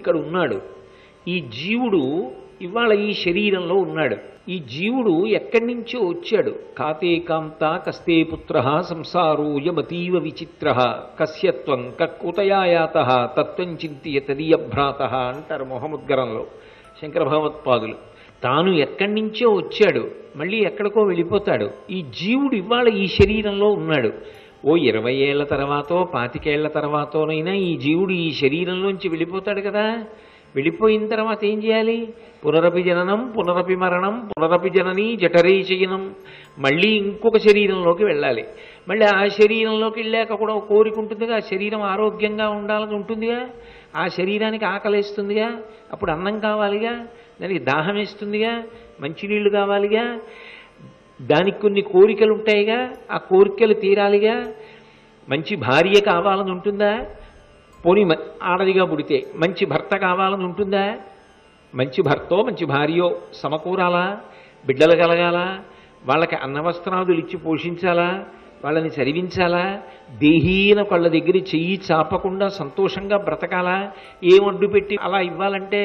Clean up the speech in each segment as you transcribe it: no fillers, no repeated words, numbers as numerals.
ఇక్కడ ఉన్నాడు. ఈ జీవుడు ఇవాళ ఈ శరీరంలో ఉన్నాడు. ఈ జీవుడు ఎక్కడి నుంచో వచ్చాడు. కాతే కాంత కస్తే పుత్ర సంసారోయమతీవ విచిత్ర కస్యత్వం కక్కుతయాయాత తత్వం చింతియ తదీయభ్రాత అంటారు మొహముద్గరంలో శంకర భగవత్పాదులు. తాను ఎక్కడి నుంచో వచ్చాడు, మళ్ళీ ఎక్కడికో వెళ్ళిపోతాడు. ఈ జీవుడు ఇవాళ ఈ శరీరంలో ఉన్నాడు. ఓ 20 ఏళ్ల తర్వాతో 25 ఏళ్ల తర్వాతోనైనా ఈ జీవుడు ఈ శరీరంలోంచి వెళ్ళిపోతాడు కదా. వెళ్ళిపోయిన తర్వాత ఏం చేయాలి? పునరపి జననం పునరపి మరణం పునరపి జననీ జఠరే శయనం. మళ్ళీ ఇంకొక శరీరంలోకి వెళ్ళాలి. మళ్ళీ ఆ శరీరంలోకి వెళ్ళాక కూడా ఒక కోరిక ఉంటుందిగా, ఆ శరీరం ఆరోగ్యంగా ఉండాలని ఉంటుందిగా, ఆ శరీరానికి ఆకలిస్తుందిగా, అప్పుడు అన్నం కావాలిగా, దానికి దాహం వేస్తుందిగా, మంచినీళ్లు కావాలిగా, దానికి కొన్ని కోరికలు ఉంటాయిగా, ఆ కోరికలు తీరాలిగా. మంచి భార్య కావాలని ఉంటుందా? పోనీ ఆడదిగా పుడితే మంచి భర్త కావాలని ఉంటుందా? మంచి భర్తో మంచి భార్యో సమకూరాలా? బిడ్డలు కలగాలా? వాళ్ళకి అన్నవస్త్రాదులు ఇచ్చి పోషించాలా? వాళ్ళని చదివించాలా? దేహీన వాళ్ళ దగ్గర చెయ్యి చాపకుండా సంతోషంగా బ్రతకాలా? ఏం అడ్డు పెట్టి అలా ఇవ్వాలంటే?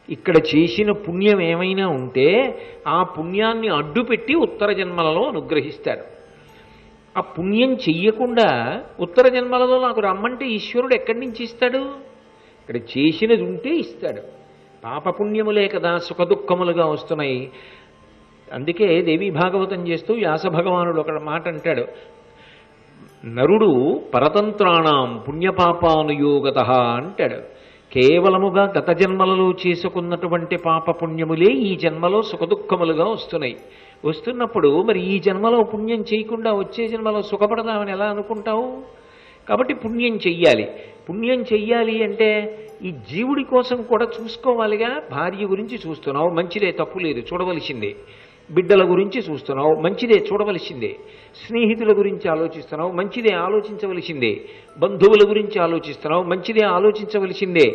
ఇక్కడ చేసిన పుణ్యం ఏమైనా ఉంటే ఆ పుణ్యాన్ని అడ్డుపెట్టి ఉత్తర జన్మలలో అనుగ్రహిస్తాడు. ఆ పుణ్యం చెయ్యకుండా ఉత్తర జన్మలలో నాకు రమ్మంటే ఈశ్వరుడు ఎక్కడి నుంచి ఇస్తాడు? ఇక్కడ చేసినది ఉంటే ఇస్తాడు. పాపపుణ్యములే కదా సుఖదుఖములుగా వస్తున్నాయి. అందుకే దేవీ భాగవతం చేస్తూ వ్యాస భగవానుడు ఒక మాట అంటాడు, నరుడు పరతంత్రాణం పుణ్యపాపానుయోగత అంటాడు. కేవలముగా గత జన్మలలో చేసుకున్నటువంటి పాపపుణ్యములే ఈ జన్మలో సుఖదుఖములుగా వస్తున్నాయి. వస్తున్నప్పుడు మరి ఈ జన్మలో పుణ్యం చేయకుండా వచ్చే జన్మలో సుఖపడదామని ఎలా అనుకుంటావు? కాబట్టి పుణ్యం చెయ్యాలి. పుణ్యం చెయ్యాలి అంటే ఈ జీవుడి కోసం కూడా చూసుకోవాలిగా. భార్య గురించి చూస్తున్నావు, మంచిదే, తప్పు లేదు, చూడవలసిందే. బిడ్డల గురించి చూస్తున్నావు, మంచిదే, చూడవలసిందే. స్నేహితుల గురించి ఆలోచిస్తున్నావు, మంచిదే, ఆలోచించవలసిందే. బంధువుల గురించి ఆలోచిస్తున్నావు, మంచిదే, ఆలోచించవలసిందే.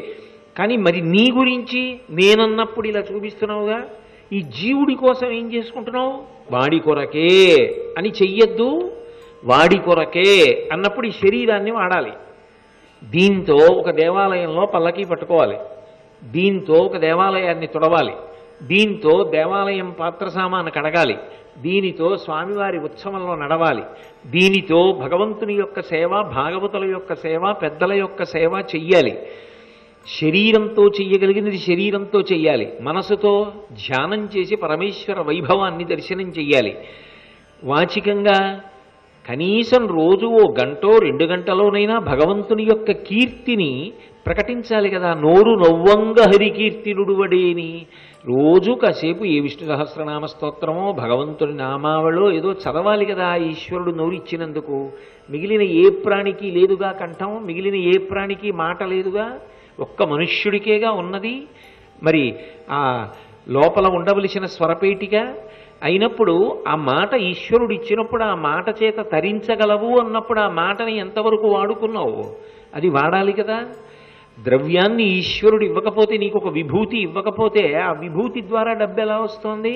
కానీ మరి నీ గురించి నేనన్నప్పుడు ఇలా చూపిస్తున్నావుగా. ఈ జీవుడి కోసం ఏం చేసుకుంటున్నావు? వాడి కొరకే అని చెయ్యొద్దు, వాడి కొరకే అన్నప్పుడు ఈ శరీరాన్ని వాడాలి. దీంతో ఒక దేవాలయంలో పల్లకీ పట్టుకోవాలి, దీంతో ఒక దేవాలయాన్ని తుడవాలి, దీంతో దేవాలయం పాత్ర సామాను కడగాలి, దీనితో స్వామివారి ఉత్సవంలో నడవాలి, దీనితో భగవంతుని యొక్క సేవ, భాగవతుల యొక్క సేవ, పెద్దల యొక్క సేవ చెయ్యాలి. శరీరంతో చెయ్యగలిగినది శరీరంతో చెయ్యాలి. మనసుతో ధ్యానం చేసి పరమేశ్వర వైభవాన్ని దర్శనం చెయ్యాలి. వాచికంగా కనీసం రోజు ఓ గంటో 2 గంటలోనైనా భగవంతుని యొక్క కీర్తిని ప్రకటించాలి కదా. నోరు నవ్వంగ హరికీర్తినుడువడేని రోజు కాసేపు ఏ విష్ణు సహస్రనామ స్తోత్రమో భగవంతుని నామావళో ఏదో చదవాలి కదా. ఈశ్వరుడు నోరిచ్చినందుకు. మిగిలిన ఏ ప్రాణికి లేదుగా కంఠం, మిగిలిన ఏ ప్రాణికి మాట లేదుగా, ఒక్క మనుష్యుడికేగా ఉన్నది. మరి ఆ లోపల ఉండవలసిన స్వరపేటిగా అయినప్పుడు ఆ మాట ఈశ్వరుడు ఇచ్చినప్పుడు ఆ మాట చేత తరించగలవు అన్నప్పుడు ఆ మాటని ఎంతవరకు వాడుకున్నావు? అది వాడాలి కదా. ద్రవ్యాన్ని ఈశ్వరుడు ఇవ్వకపోతే, నీకు ఒక విభూతి ఇవ్వకపోతే ఆ విభూతి ద్వారా డబ్బు ఎలా వస్తుంది?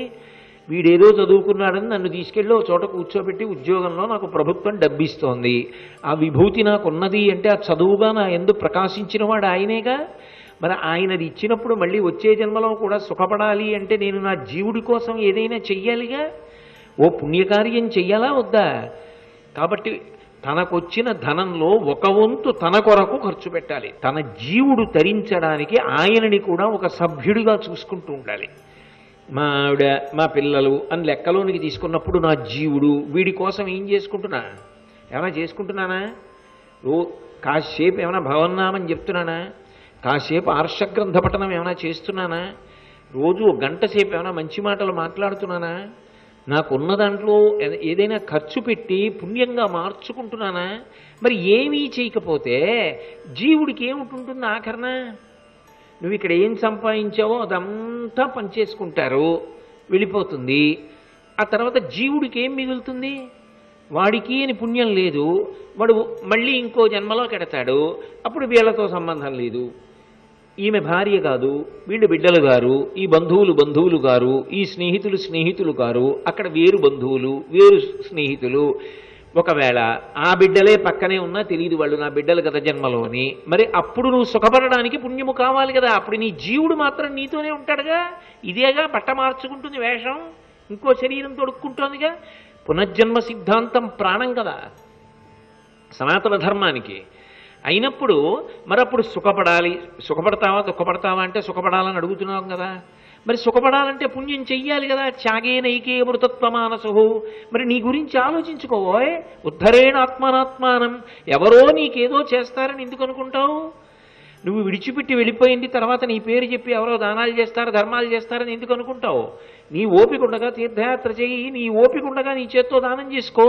వీడేదో చదువుకున్నాడని నన్ను తీసుకెళ్ళి ఒక చోట కూర్చోబెట్టి ఉద్యోగంలో నాకు ప్రభుత్వం డబ్బిస్తోంది, ఆ విభూతి నాకున్నది అంటే ఆ చదువుగా నా యందు ప్రకాశించిన వాడు ఆయనేగా. మరి ఆయనది ఇచ్చినప్పుడు మళ్ళీ వచ్చే జన్మలో కూడా సుఖపడాలి అంటే నేను నా జీవుడి కోసం ఏదైనా చెయ్యాలిగా. ఓ పుణ్యకార్యం చెయ్యాలా వద్దా? కాబట్టి తనకొచ్చిన ధనంలో ఒక వంతు తన కొరకు ఖర్చు పెట్టాలి. తన జీవుడు తరించడానికి ఆయనని కూడా ఒక సభ్యుడిగా చూసుకుంటూ ఉండాలి. మా ఆవిడ, మా పిల్లలు అని లెక్కలోనికి తీసుకున్నప్పుడు నా జీవుడు, వీడి కోసం ఏం చేసుకుంటున్నా? ఏమైనా చేసుకుంటున్నానా? కాసేపు ఏమైనా భగవన్నామని చెప్తున్నానా? కాసేపు ఆర్షగ్రంథ పఠనం ఏమైనా చేస్తున్నానా? రోజు 1 గంట సేపు ఏమైనా మంచి మాటలు మాట్లాడుతున్నానా? నాకున్న దాంట్లో ఏదైనా ఖర్చు పెట్టి పుణ్యంగా మార్చుకుంటున్నానా? మరి ఏమీ చేయకపోతే జీవుడికి ఏమిటి ఆఖరణ? నువ్వు ఇక్కడ ఏం సంపాదించావో అదంతా పనిచేసుకుంటారు, వెళ్ళిపోతుంది. ఆ తర్వాత జీవుడికి ఏం మిగులుతుంది? వాడికి అని పుణ్యం లేదు, వాడు మళ్ళీ ఇంకో జన్మలో కెడతాడు. అప్పుడు వీళ్ళతో సంబంధం లేదు, ఈమె భార్య కాదు, వీళ్ళు బిడ్డలు గారు, ఈ బంధువులు బంధువులు గారు, ఈ స్నేహితులు స్నేహితులు గారు, అక్కడ వేరు బంధువులు వేరు స్నేహితులు. ఒకవేళ ఆ బిడ్డలే పక్కనే ఉన్నా తెలియదు వాళ్ళు నా బిడ్డలు గత జన్మలోని, మరి అప్పుడు నువ్వు సుఖపడడానికి పుణ్యము కావాలి కదా, అప్పుడు నీ జీవుడు మాత్రం నీతోనే ఉంటాడుగా. ఇదేగా బట్ట మార్చుకుంటుంది వేషం, ఇంకో శరీరం తొడుక్కుంటోందిగా. పునర్జన్మ సిద్ధాంతం ప్రాణం కదా సనాతన ధర్మానికి. అయినప్పుడు మరప్పుడు సుఖపడతావా దుఃఖపడతావా అంటే సుఖపడాలని అడుగుతున్నాం కదా. మరి సుఖపడాలంటే పుణ్యం చెయ్యాలి కదా. త్యాగే నైకే మృతత్వమానసు. మరి నీ గురించి ఆలోచించుకోవోయ్. ఉద్ధరేణ ఆత్మానాత్మానం. ఎవరో నీకేదో చేస్తారని ఎందుకు అనుకుంటావు? నువ్వు విడిచిపెట్టి వెళ్ళిపోయింది తర్వాత నీ పేరు చెప్పి ఎవరో దానాలు చేస్తారు ధర్మాలు చేస్తారని ఎందుకు అనుకుంటావు? నీ ఓపిక ఉండగా తీర్థయాత్ర చేయి, నీ ఓపిక ఉండగా నీ చేత్తో దానం చేసుకో,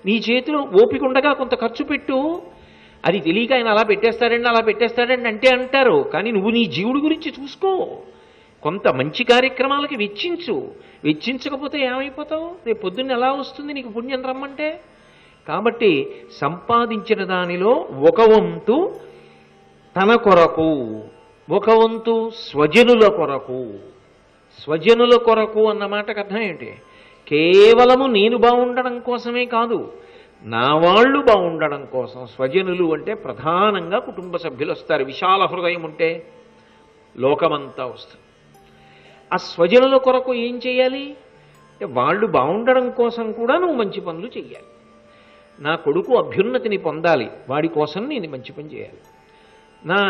నీ చేతిలో ఓపిక ఉండగా కొంత ఖర్చు పెట్టు. అది తెలియక ఆయన అలా పెట్టేస్తాడండి అంటే అంటారు. కానీ నువ్వు నీ జీవుడి గురించి చూసుకో, కొంత మంచి కార్యక్రమాలకి వెచ్చించకపోతే ఏమైపోతావు? రేపు పొద్దున్న ఎలా వస్తుంది నీకు పుణ్యం రమ్మంటే? కాబట్టి సంపాదించిన దానిలో ఒక వంతు తన కొరకు, ఒక వంతు స్వజనుల కొరకు. స్వజనుల కొరకు అన్న మాటకు అర్థం ఏంటి? కేవలము నేను బాగుండడం కోసమే కాదు, నా వాళ్ళు బాగుండడం కోసం. స్వజనులు అంటే ప్రధానంగా కుటుంబ సభ్యులు వస్తారు. విశాల హృదయం ఉంటే లోకమంతా వస్తుంది. ఆ స్వజనుల కొరకు ఏం చేయాలి అంటే వాళ్ళు బాగుండడం కోసం కూడా నువ్వు మంచి పనులు చెయ్యాలి. నా కొడుకు అభ్యున్నతిని పొందాలి, వాడి కోసం నేను మంచి పని చేయాలి. నా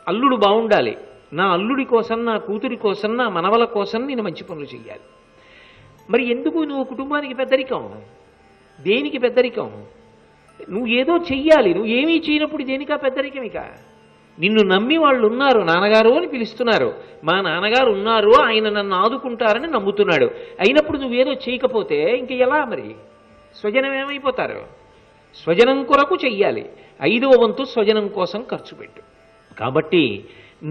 అల్లుడు బాగుండాలి, నా అల్లుడి కోసం, నా కూతురి కోసం, నా మనవల కోసం నేను మంచి పనులు చెయ్యాలి. మరి ఎందుకు నువ్వు కుటుంబానికి పెద్దరికం? దేనికి పెద్దరికం? నువ్వు ఏదో చెయ్యాలి, నువ్వు ఏమీ చేయనప్పుడు దేనికా పెద్దరికం? ఇక నిన్ను నమ్మి వాళ్ళు ఉన్నారు, నాన్నగారు అని పిలుస్తున్నారు, మా నాన్నగారు ఉన్నారు, ఆయన నన్ను ఆదుకుంటారని నమ్ముతున్నాడు. అయినప్పుడు నువ్వేదో చేయకపోతే ఇంక ఎలా? మరి స్వజనం ఏమైపోతారు? స్వజనం కొరకు చెయ్యాలి. 5వ వంతు స్వజనం కోసం ఖర్చు పెట్టు. కాబట్టి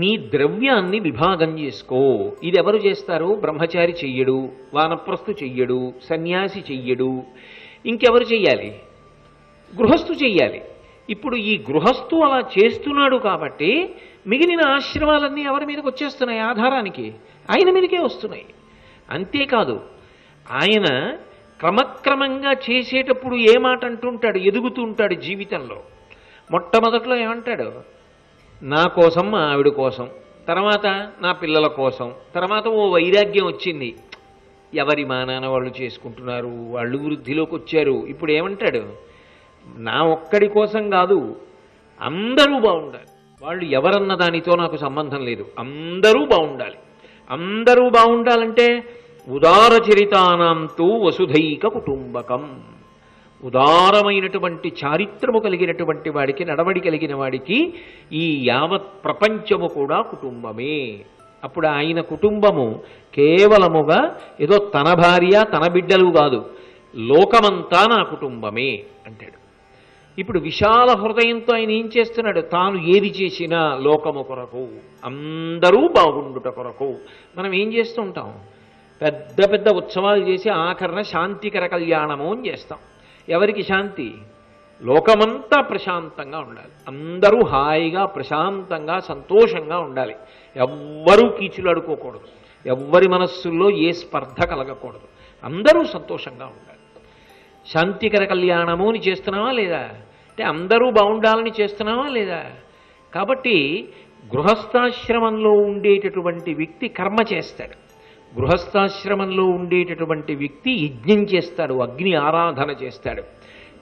నీ ద్రవ్యాన్ని విభాగం చేసుకో. ఇది ఎవరు చేస్తారు? బ్రహ్మచారి చెయ్యడు, వానప్రస్థు చెయ్యడు, సన్యాసి చెయ్యడు, ఇంకెవరు చెయ్యాలి? గృహస్థు చెయ్యాలి. ఇప్పుడు ఈ గృహస్థు అలా చేస్తున్నాడు కాబట్టి మిగిలిన ఆశ్రమాలన్నీ ఎవరి మీదకి వచ్చేస్తున్నాయి? ఆధారానికి ఆయన మీదకే వస్తున్నాయి. అంతేకాదు, ఆయన క్రమక్రమంగా చేసేటప్పుడు ఏ మాట అంటుంటాడు? ఎదుగుతూ ఉంటాడు జీవితంలో. మొట్టమొదట్లో ఏమంటాడు? నా కోసం, మా ఆవిడ కోసం, తర్వాత నా పిల్లల కోసం, తర్వాత ఓ వైరాగ్యం వచ్చింది, ఎవరి మా నాన్న వాళ్ళు చేసుకుంటున్నారు, వాళ్ళు వృద్ధిలోకి వచ్చారు. ఇప్పుడు ఏమంటాడు? నా ఒక్కడి కోసం కాదు, అందరూ బాగుండాలి. వాళ్ళు ఎవరన్న దానితో నాకు సంబంధం లేదు, అందరూ బాగుండాలి. అందరూ బాగుండాలంటే ఉదార చరితానాంతు వసుధైక కుటుంబకం. ఉదారమైనటువంటి చారిత్రము కలిగినటువంటి వాడికి, నడవడి కలిగిన వాడికి ఈ యావత్ ప్రపంచము కూడా కుటుంబమే. అప్పుడు ఆయన కుటుంబము కేవలముగా ఏదో తన భార్య తన బిడ్డలు కాదు, లోకమంతా నా కుటుంబమే అంటాడు. ఇప్పుడు విశాల హృదయంతో ఆయన ఏం చేస్తున్నాడు? తాను ఏది చేసినా లోకము కొరకు, అందరూ బాగుండుట కొరకు. మనం ఏం చేస్తూ ఉంటాం? పెద్ద పెద్ద ఉత్సవాలు చేసి ఆఖరణ శాంతికర కళ్యాణము అని చేస్తాం. ఎవరికి శాంతి? లోకమంతా ప్రశాంతంగా ఉండాలి, అందరూ హాయిగా ప్రశాంతంగా సంతోషంగా ఉండాలి, ఎవ్వరూ కీచులాడుకోకూడదు, ఎవ్వరి మనస్సుల్లో ఏ స్పర్ధ కలగకూడదు, అందరూ సంతోషంగా ఉండాలి. శాంతికర కళ్యాణము అని చేస్తున్నావా లేదా? అంటే అందరూ బాగుండాలని చేస్తున్నావా లేదా? కాబట్టి గృహస్థాశ్రమంలో ఉండేటటువంటి వ్యక్తి కర్మ చేస్తాడు, గృహస్థాశ్రమంలో ఉండేటటువంటి వ్యక్తి యజ్ఞం చేస్తాడు, అగ్ని ఆరాధన చేస్తాడు,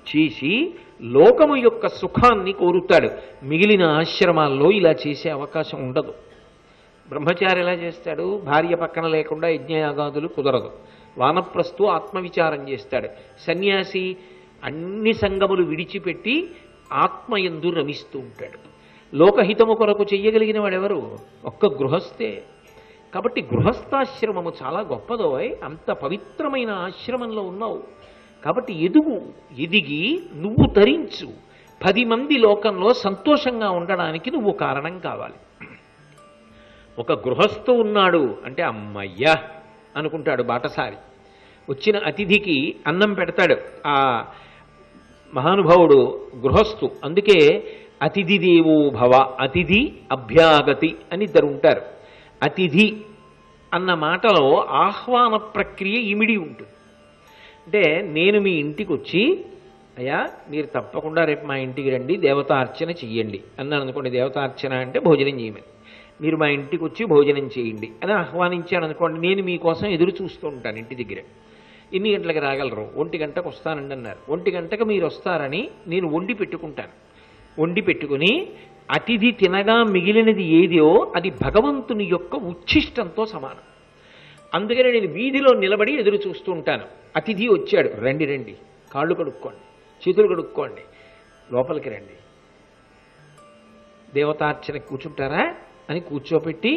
చేసి లోకము యొక్క సుఖాన్ని కోరుతాడు. మిగిలిన ఆశ్రమాల్లో ఇలా చేసే అవకాశం ఉండదు. బ్రహ్మచారి ఎలా చేస్తాడు? భార్య పక్కన లేకుండా యజ్ఞయాగాదులు కుదరదు. వానప్రస్థు ఆత్మవిచారం చేస్తాడు. సన్యాసి అన్ని సంగములు విడిచిపెట్టి ఆత్మయందు రమిస్తూ ఉంటాడు. లోకహితము కొరకు చెయ్యగలిగిన వాడెవరు? ఒక్క గృహస్థే. కాబట్టి గృహస్థాశ్రమము చాలా గొప్పదో. అంత పవిత్రమైన ఆశ్రమంలో ఉన్నావు కాబట్టి ఎదిగి నువ్వు తరించు. 10 మంది లోకంలో సంతోషంగా ఉండడానికి నువ్వు కారణం కావాలి. ఒక గృహస్థు ఉన్నాడు అంటే అమ్మయ్యా అనుకుంటాడు బాటసారి. వచ్చిన అతిథికి అన్నం పెడతాడు ఆ మహానుభావుడు గృహస్థు. అందుకే అతిథి దేవో భవ, అతిథి అభ్యాగతి అని ఇద్దరు ఉంటారు. అతిథి అన్న మాటలో ఆహ్వాన ప్రక్రియ ఇమిడి ఉంటుంది. అంటే నేను మీ ఇంటికి వచ్చి అయ్యా మీరు తప్పకుండా రేపు మా ఇంటికి రండి, దేవతార్చన చెయ్యండి అన్నాను అనుకోండి. దేవతార్చన అంటే భోజనం చేయమని. మీరు మా ఇంటికి వచ్చి భోజనం చేయండి అని ఆహ్వానించాను అనుకోండి. నేను మీకోసం ఎదురు చూస్తూ ఉంటాను ఇంటి దగ్గర. ఎన్ని గంటలకు రాగలరు? 1 గంటకు వస్తానండి అన్నారు. 1 గంటకు మీరు వస్తారని నేను వండి పెట్టుకుంటాను. వండి పెట్టుకుని అతిథి తినగా మిగిలినది ఏదో అది భగవంతుని యొక్క ఉచ్ఛిష్టంతో సమానం. అందుకని నేను వీధిలో నిలబడి ఎదురు చూస్తూ ఉంటాను. అతిథి వచ్చాడు, రండి రండి, కాళ్ళు కడుక్కోండి, చేతులు కడుక్కోండి, లోపలికి రండి, దేవతార్చన కూర్చుంటారా అని కూర్చోపెట్టి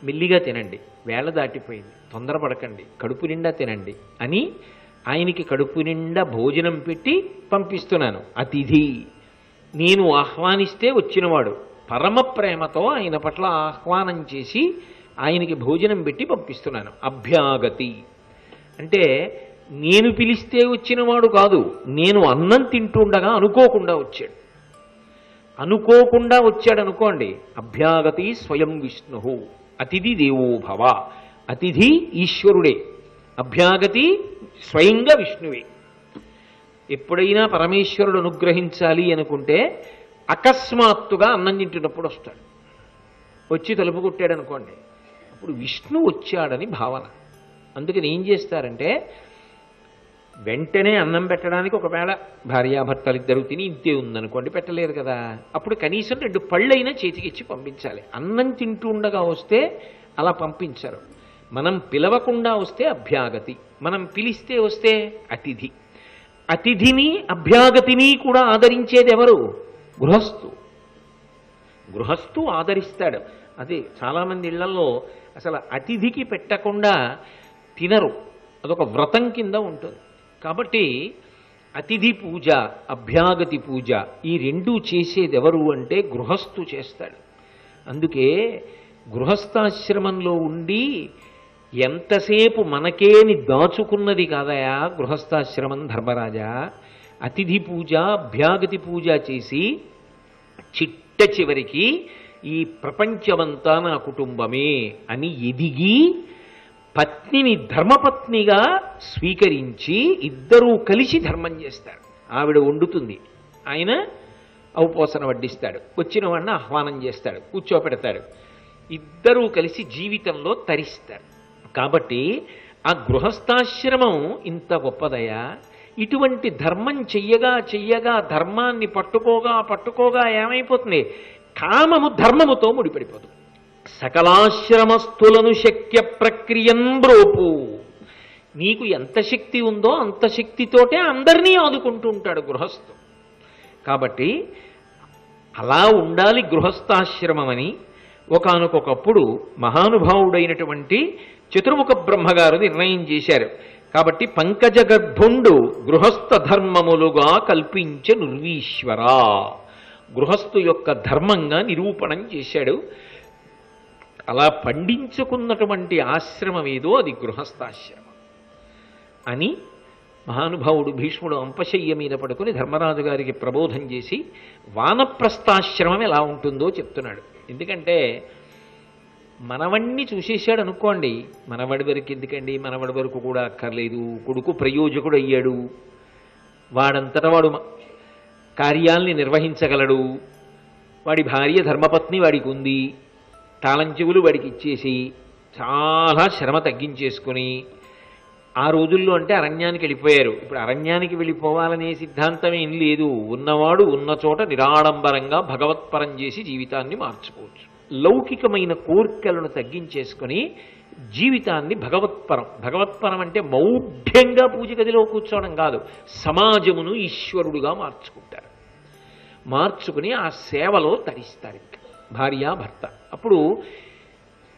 మెల్లిగా తినండి, వేళ దాటిపోయింది, తొందరపడకండి, కడుపు నిండా తినండి అని ఆయనకి కడుపు నిండా భోజనం పెట్టి పంపిస్తున్నాను. అతిథి నేను ఆహ్వానిస్తే వచ్చినవాడు. పరమ ప్రేమతో ఆయన పట్ల ఆహ్వానం చేసి ఆయనకి భోజనం పెట్టి పంపిస్తున్నాను. అభ్యాగతి అంటే నేను పిలిస్తే వచ్చినవాడు కాదు, నేను అన్నం తింటుండగా అనుకోకుండా వచ్చాడు. అనుకోకుండా వచ్చాడు అనుకోండి, అభ్యాగతి స్వయం విష్ణు. అతిథి దేవో భవ. అతిథి ఈశ్వరుడే, అభ్యాగతి స్వయంగా విష్ణువే. ఎప్పుడైనా పరమేశ్వరుడు అనుగ్రహించాలి అనుకుంటే అకస్మాత్తుగా అన్నం తింటున్నప్పుడు వస్తాడు. వచ్చి తలుపు కొట్టాడు అనుకోండి, అప్పుడు విష్ణు వచ్చాడని భావన. అందుకని ఏం చేస్తారంటే వెంటనే అన్నం పెట్టడానికి ఒకవేళ భార్యాభర్తలు ఇద్దరు తిని ఇంతే ఉందనుకోండి, పెట్టలేరు కదా, అప్పుడు కనీసం 2 పళ్ళైనా చేతికిచ్చి పంపించాలి. అన్నం తింటుండగా వస్తే అలా పంపించరు. మనం పిలవకుండా వస్తే అభ్యాగతి, మనం పిలిస్తే వస్తే అతిథి. అతిథిని అభ్యాగతిని కూడా ఆదరించేది ఎవరు? గృహస్థు. గృహస్థు ఆదరిస్తాడు. అదే చాలామంది ఇళ్లలో అసలు అతిథికి పెట్టకుండా తినరు, అదొక వ్రతం కింద ఉంటుంది. కాబట్టి అతిథి పూజ, అభ్యాగతి పూజ ఈ 2 చేసేది ఎవరు అంటే గృహస్థు చేస్తాడు. అందుకే గృహస్థాశ్రమంలో ఉండి ఎంతసేపు మనకేని దాచుకున్నది కాదయా గృహస్థాశ్రమం ధర్మరాజా. అతిథి పూజ, అభ్యాగతి పూజ చేసి చిట్ట చివరికి ఈ ప్రపంచమంతా నా కుటుంబమే అని ఎదిగి పత్నిని ధర్మపత్నిగా స్వీకరించి ఇద్దరూ కలిసి ధర్మం చేస్తారు. ఆవిడ వండుతుంది, ఆయన ఔపోసన వడ్డిస్తాడు, వచ్చిన వాడిని ఆహ్వానం చేస్తాడు, కూర్చోపెడతాడు, ఇద్దరూ కలిసి జీవితంలో తరిస్తారు. కాబట్టి ఆ గృహస్థాశ్రమం ఇంత గొప్పదయా. ఇటువంటి ధర్మం చెయ్యగా చెయ్యగా ధర్మాన్ని పట్టుకోగా ఏమైపోతుంది? కామము ధర్మముతో ముడిపడిపోతుంది. సకలాశ్రమస్థులను శక్య ప్రక్రియంబ్రోపు. నీకు ఎంత శక్తి ఉందో అంత శక్తితోటే అందరినీ ఆదుకుంటూ ఉంటాడు గృహస్థు. కాబట్టి అలా ఉండాలి గృహస్థాశ్రమం అని ఒకానొకప్పుడు మహానుభావుడైనటువంటి చతుర్ముఖ బ్రహ్మగారు నిర్ణయం చేశారు. కాబట్టి పంకజగర్భుండు గృహస్థ ధర్మములుగా కల్పించే నిర్వీశ్వర. గృహస్థు యొక్క ధర్మంగా నిరూపణం చేశాడు. అలా పండించుకున్నటువంటి ఆశ్రమం ఏదో అది గృహస్థాశ్రమం అని మహానుభావుడు భీష్ముడు అంపశయ్య మీద పడుకుని ధర్మరాజు గారికి ప్రబోధం చేసి వానప్రస్థాశ్రమం ఎలా ఉంటుందో చెప్తున్నాడు. ఎందుకంటే మనవణ్ణి చూసేశాడు అనుకోండి, మనవడి వరకు ఎందుకండి, మనవడి వరకు కూడా అక్కర్లేదు, కొడుకు ప్రయోజకుడు అయ్యాడు, వాడంతటా వాడు కార్యాల్ని నిర్వహించగలడు, వాడి భార్య ధర్మపత్ని వాడికి ఉంది, తాళం చెవులు వాడికి ఇచ్చేసి చాలా శ్రమ తగ్గించేసుకుని ఆ రోజుల్లో అంటే అరణ్యానికి వెళ్ళిపోయారు. ఇప్పుడు అరణ్యానికి వెళ్ళిపోవాలనే సిద్ధాంతం ఏం లేదు. ఉన్నవాడు ఉన్న చోట నిరాడంబరంగా భగవత్పరం చేసి జీవితాన్ని మార్చుకోవచ్చు. లౌకికమైన కోరికలను తగ్గించేసుకుని జీవితాన్ని భగవత్పరం అంటే మౌఢ్యంగా పూజ గదిలో కూర్చోవడం కాదు, సమాజమును ఈశ్వరుడుగా మార్చుకుంటారు. మార్చుకుని ఆ సేవలో తరిస్తారు భార్యాభర్త. అప్పుడు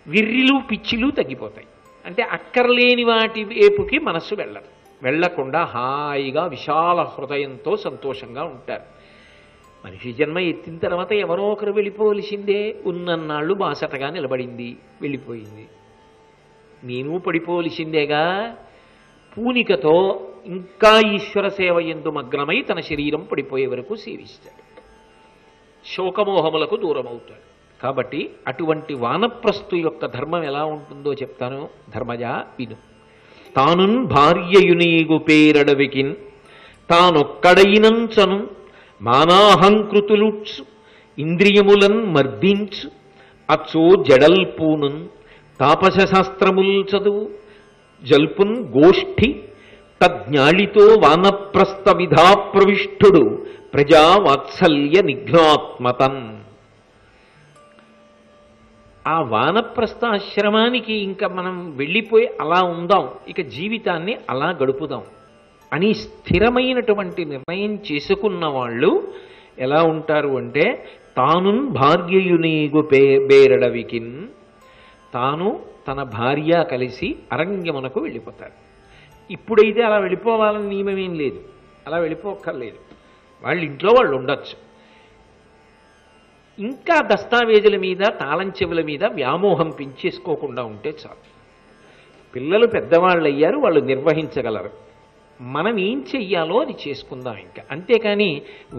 విర్రిలు పిచ్చిలు తగ్గిపోతాయి. అంటే అక్కర్లేని వాటి వైపుకి మనస్సు వెళ్ళకుండా హాయిగా విశాల హృదయంతో సంతోషంగా ఉంటారు. మనిషి జన్మ ఎత్తిన తర్వాత ఎవరో ఒకరు వెళ్ళిపోవలసిందే. ఉన్నన్నాళ్ళు బాసటగా నిలబడింది, వెళ్ళిపోయింది. నేను పడిపోవలసిందేగా. పూనికతో ఇంకా ఈశ్వర సేవ యందు మగ్నమై తన శరీరం పడిపోయే వరకు సేవిస్తాడు, శోకమోహములకు దూరమవుతాడు. కాబట్టి అటువంటి వానప్రస్థు యొక్క ధర్మం ఎలా ఉంటుందో చెప్తాను ధర్మజా విను. తానున్ భార్యయునీగు పేరడవికిన్ తానొక్కడైనంచను మానాహంకృతులుట్సు ఇంద్రియములన్ మర్దించు అచ్చో జడల్పూనున్ తాపస శాస్త్రముల్ చదువు జల్పున్ గోష్ఠి తజ్ఞాళితో వానప్రస్థ విధా ప్రవిష్ఠుడు ప్రజా వాత్సల్య నిఘ్నాత్మతన్. ఆ వానప్రస్థాశ్రమానికి ఇంకా మనం వెళ్ళిపోయి అలా ఉందాం, ఇక జీవితాన్ని అలా గడుపుదాం అని స్థిరమైనటువంటి నిర్ణయం చేసుకున్న వాళ్ళు ఎలా ఉంటారు అంటే, తానున్ భార్యయునేగు బేరడవికిన్, తాను తన భార్య కలిసి అరణ్యమునకు వెళ్ళిపోతారు. ఇప్పుడైతే అలా వెళ్ళిపోవాలని నియమమేం లేదు, అలా వెళ్ళిపోక్కర్లేదు, వాళ్ళ ఇంట్లో వాళ్ళు ఉండొచ్చు. ఇంకా దస్తావేజుల మీద తాళం చెవుల మీద వ్యామోహం పెంచేసుకోకుండా ఉంటే చాలు. పిల్లలు పెద్దవాళ్ళు అయ్యారు, వాళ్ళు నిర్వహించగలరు. మనం ఏం చెయ్యాలో అది చేసుకుందాం ఇంకా. అంతేకాని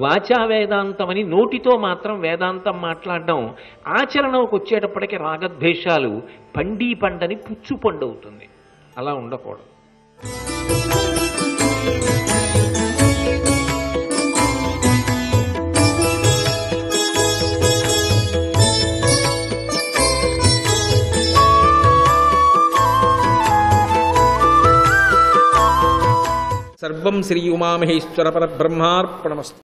వాచా వేదాంతం అని నోటితో మాత్రం వేదాంతం మాట్లాడడం, ఆచరణకు వచ్చేటప్పటికి రాగద్వేషాలు పండి పండని పుచ్చు పండు అవుతుంది. అలా ఉండకూడదు. సర్వం శ్రీ ఉమామహేశ్వర పరబ్రహ్మార్పణమస్తు.